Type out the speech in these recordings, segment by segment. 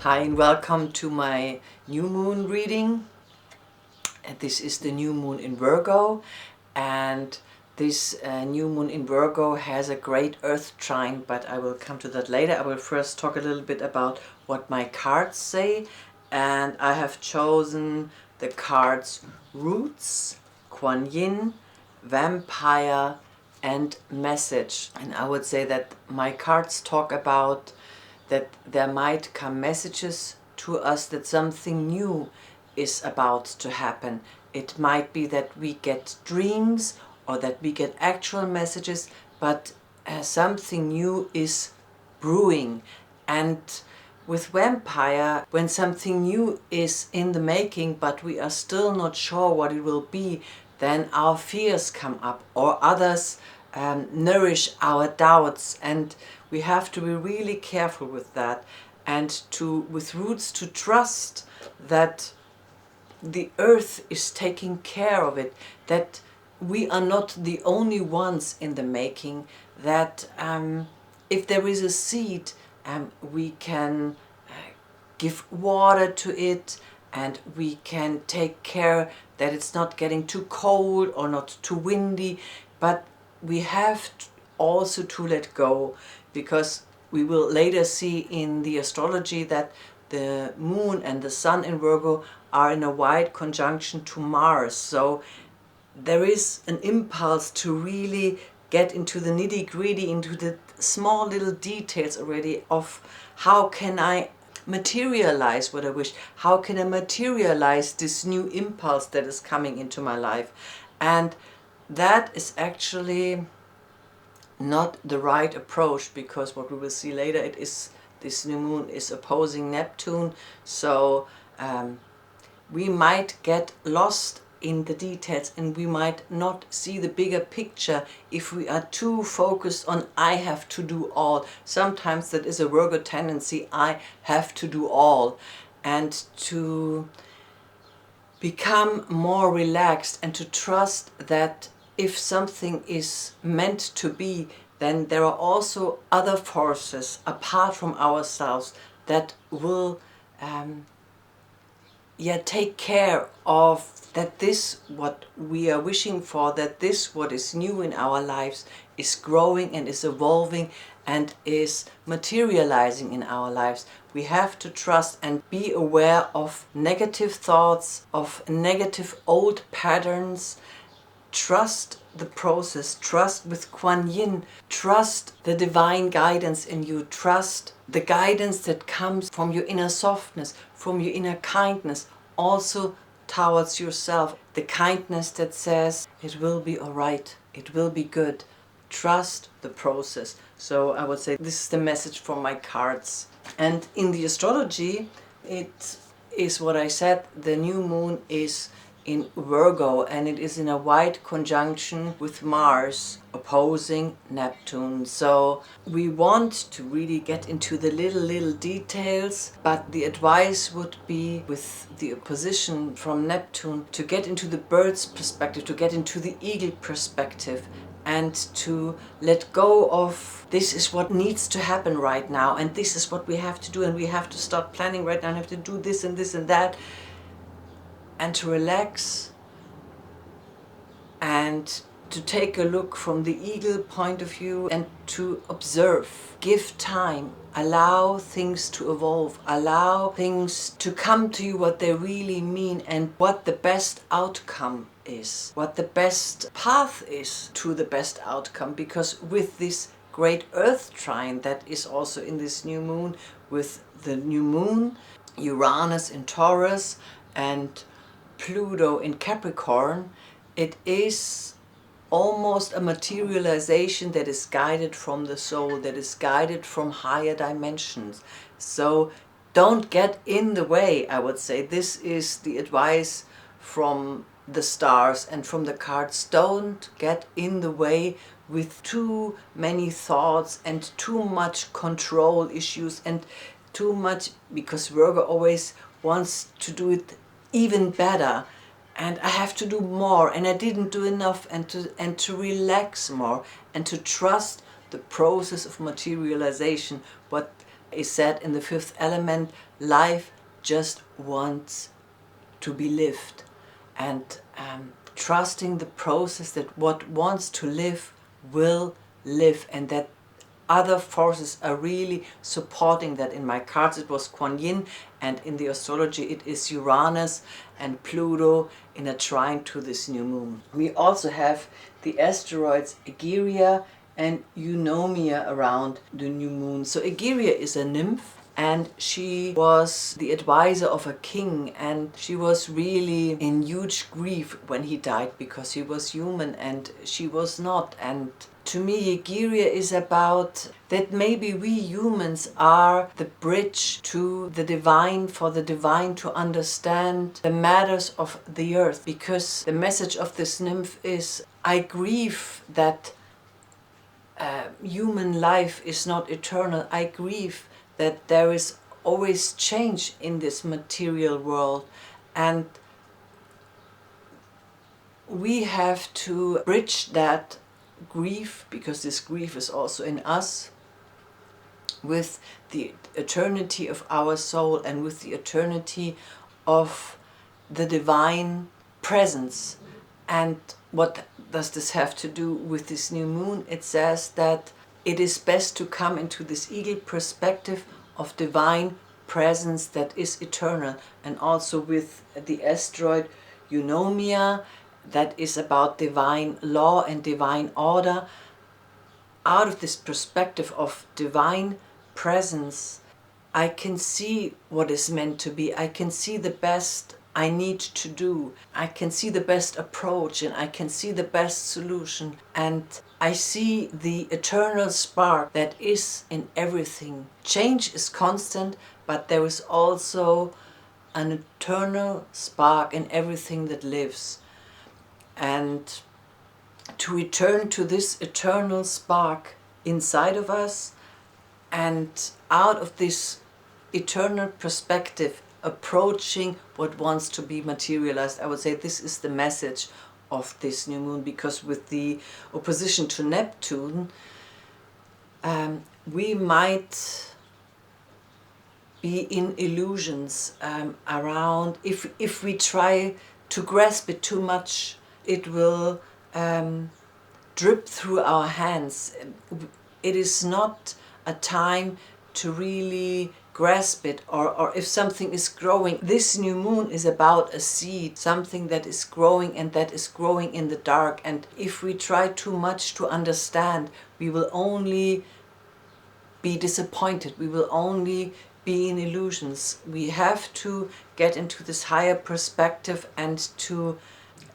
Hi and welcome to my new moon reading. And this is the new moon in Virgo, and this new moon in Virgo has a great earth trine, but I will come to that later. I will first talk a little bit about what my cards say, and I have chosen the cards Roots, Kuan Yin, Vampire and Message. And I would say that my cards talk about that there might come messages to us that something new is about to happen. It might be that we get dreams or that we get actual messages, but something new is brewing. And with Vampire, when something new is in the making but we are still not sure what it will be, then our fears come up or others nourish our doubts, and we have to be really careful with that, and with Roots to trust that the earth is taking care of it, that we are not the only ones in the making, that if there is a seed, we can give water to it, and we can take care that it's not getting too cold or not too windy. But we have also to let go, because we will later see in the astrology that the moon and the sun in Virgo are in a wide conjunction to Mars. So there is an impulse to really get into the nitty-gritty, into the small little details already of how can I materialize what I wish, how can I materialize this new impulse that is coming into my life. And that is actually not the right approach, because what we will see later, it is this new moon is opposing Neptune, so we might get lost in the details and we might not see the bigger picture if we are too focused on I have to do all. Sometimes that is a Virgo tendency, I have to do all, and to become more relaxed and to trust that if something is meant to be, then there are also other forces apart from ourselves that will take care of that this what we are wishing for, that this what is new in our lives is growing and is evolving and is materializing in our lives. We have to trust and be aware of negative thoughts, of negative old patterns. Trust the process, trust with Kuan Yin, trust the divine guidance in you, trust the guidance that comes from your inner softness, from your inner kindness, also towards yourself. The kindness that says, it will be alright, it will be good. Trust the process. So I would say this is the message from my cards. And in the astrology, it is what I said, the new moon is in Virgo, and it is in a wide conjunction with Mars opposing Neptune. So we want to really get into the little details, but the advice would be, with the opposition from Neptune, to get into the bird's perspective, to get into the eagle perspective, and to let go of this is what needs to happen right now, and this is what we have to do, and we have to start planning right now and have to do this and this and that, and to relax and to take a look from the eagle point of view and to observe. Give time, allow things to evolve, allow things to come to you what they really mean and what the best outcome is, what the best path is to the best outcome. Because with this great earth trine that is also in this new moon, with the new moon, Uranus in Taurus and Pluto in Capricorn, it is almost a materialization that is guided from the soul, that is guided from higher dimensions. So don't get in the way, I would say. This is the advice from the stars and from the cards. Don't get in the way with too many thoughts and too much control issues and too much, because Virgo always wants to do it even better, and I have to do more, and I didn't do enough, and to relax more and to trust the process of materialization. What is said in the fifth element, life just wants to be lived, and trusting the process that what wants to live will live, and that other forces are really supporting that. In my cards it was Kuan Yin, and in the astrology it is Uranus and Pluto in a trine to this new moon. We also have the asteroids Egeria and Eunomia around the new moon. So Egeria is a nymph, and she was the advisor of a king, and she was really in huge grief when he died, because he was human and she was not. And to me, Egeria is about that maybe we humans are the bridge to the divine, for the divine to understand the matters of the earth. Because the message of this nymph is, I grieve that human life is not eternal. I grieve that there is always change in this material world, and we have to bridge that grief, because this grief is also in us, with the eternity of our soul and with the eternity of the divine presence. And what does this have to do with this new moon? It says that it is best to come into this eagle perspective of divine presence that is eternal. And also with the asteroid Eunomia, that is about divine law and divine order. Out of this perspective of divine presence, I can see what is meant to be. I can see the best I need to do. I can see the best approach, and I can see the best solution. And I see the eternal spark that is in everything. Change is constant, but there is also an eternal spark in everything that lives. And to return to this eternal spark inside of us, and out of this eternal perspective, approaching what wants to be materialized. I would say this is the message of this new moon, because with the opposition to Neptune, we might be in illusions around, if we try to grasp it too much, it will drip through our hands. It is not a time to really grasp it, or if something is growing. This new moon is about a seed, something that is growing, and that is growing in the dark. And if we try too much to understand, we will only be disappointed. We will only be in illusions. We have to get into this higher perspective, and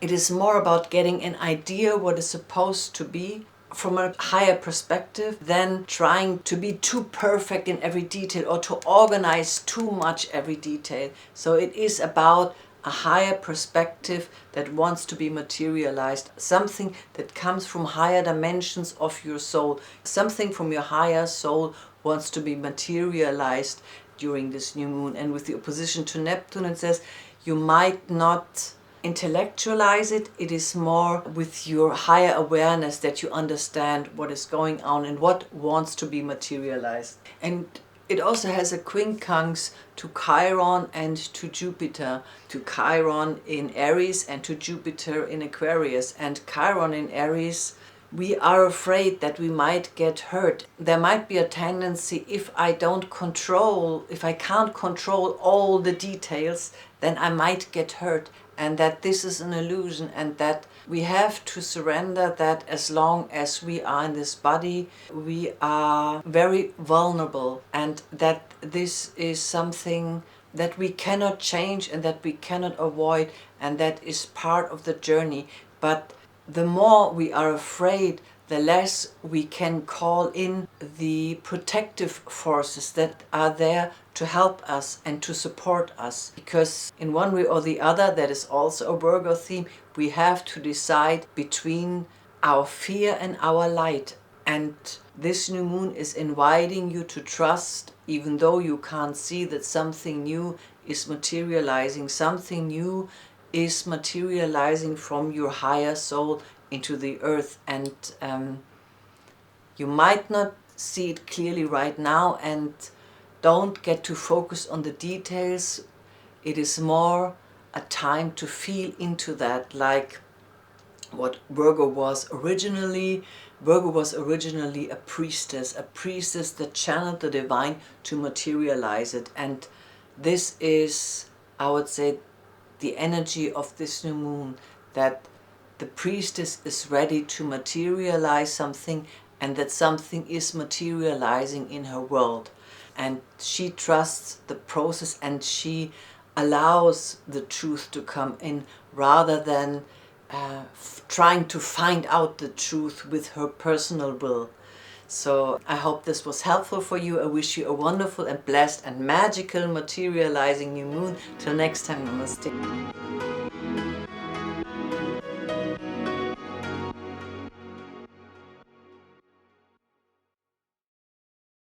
it is more about getting an idea what is supposed to be from a higher perspective than trying to be too perfect in every detail, or to organize too much every detail. So it is about a higher perspective that wants to be materialized, something that comes from higher dimensions of your soul. Something from your higher soul wants to be materialized during this new moon. And with the opposition to Neptune, it says you might not intellectualize it. It is more with your higher awareness that you understand what is going on and what wants to be materialized. And it also has a quincunx to Chiron and to Jupiter, to Chiron in Aries and to Jupiter in Aquarius. And Chiron in Aries, we are afraid that we might get hurt. There might be a tendency, if I can't control all the details, then I might get hurt. And that this is an illusion, and that we have to surrender that as long as we are in this body, we are very vulnerable, and that this is something that we cannot change and that we cannot avoid, and that is part of the journey. But the more we are afraid, the less we can call in the protective forces that are there to help us and to support us. Because in one way or the other, that is also a Virgo theme, we have to decide between our fear and our light. And this new moon is inviting you to trust, even though you can't see, that something new is materializing. Something new is materializing from your higher soul into the earth. And you might not see it clearly right now, and don't get too focused on the details. It is more a time to feel into that, like what Virgo was originally. Virgo was originally a priestess that channeled the divine to materialize it. And this is, I would say, the energy of this new moon, that the priestess is ready to materialize something, and that something is materializing in her world. And she trusts the process, and she allows the truth to come in, rather than trying to find out the truth with her personal will. So I hope this was helpful for you. I wish you a wonderful and blessed and magical materializing new moon. Till next time, namaste.